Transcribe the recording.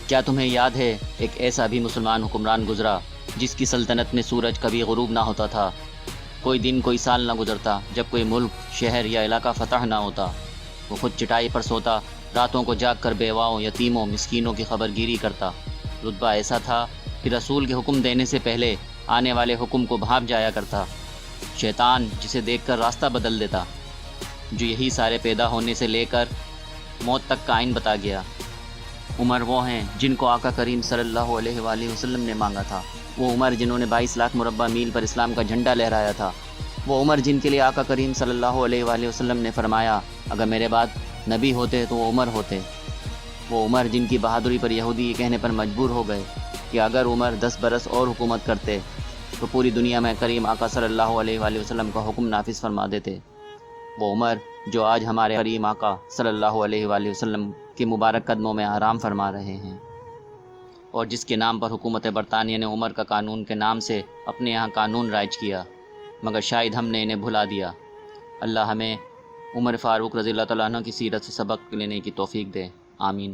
کیا تمہیں یاد ہے ایک ایسا بھی مسلمان حکمران گزرا جس کی سلطنت میں سورج کبھی غروب نہ ہوتا تھا؟ کوئی دن کوئی سال نہ گزرتا جب کوئی ملک، شہر یا علاقہ فتح نہ ہوتا۔ وہ خود چٹائی پر سوتا، راتوں کو جاگ کر بیواؤں، یتیموں، مسکینوں کی خبر گیری کرتا۔ رتبہ ایسا تھا کہ رسول کے حکم دینے سے پہلے آنے والے حکم کو بھانپ جایا کرتا۔ شیطان جسے دیکھ کر راستہ بدل دیتا، جو یہی سارے پیدا ہونے سے لے کر موت تک کا آئین بتا گیا۔ عمر وہ ہیں جن کو آقا کریم صلی اللہ علیہ وآلہ وسلم نے مانگا تھا۔ وہ عمر جنہوں نے 22 لاکھ مربع میل پر اسلام کا جھنڈا لہرایا تھا۔ وہ عمر جن کے لیے آقا کریم صلی اللہ علیہ وآلہ وسلم نے فرمایا اگر میرے بعد نبی ہوتے تو وہ عمر ہوتے۔ وہ عمر جن کی بہادری پر یہودی یہ کہنے پر مجبور ہو گئے کہ اگر عمر 10 برس اور حکومت کرتے تو پوری دنیا میں کریم آقا صلی اللہ علیہ وآلہ وسلم کا حکم نافذ فرما دیتے۔ وہ عمر جو آج ہمارے کریم آقا صلی اللہ علیہ وآلہ وسلم کے مبارک قدموں میں آرام فرما رہے ہیں، اور جس کے نام پر حکومت برطانیہ نے عمر کا قانون کے نام سے اپنے یہاں قانون رائج کیا، مگر شاید ہم نے انہیں بھلا دیا۔ اللہ ہمیں عمر فاروق رضی اللہ تعالیٰ عنہ کی سیرت سے سبق لینے کی توفیق دے، آمین۔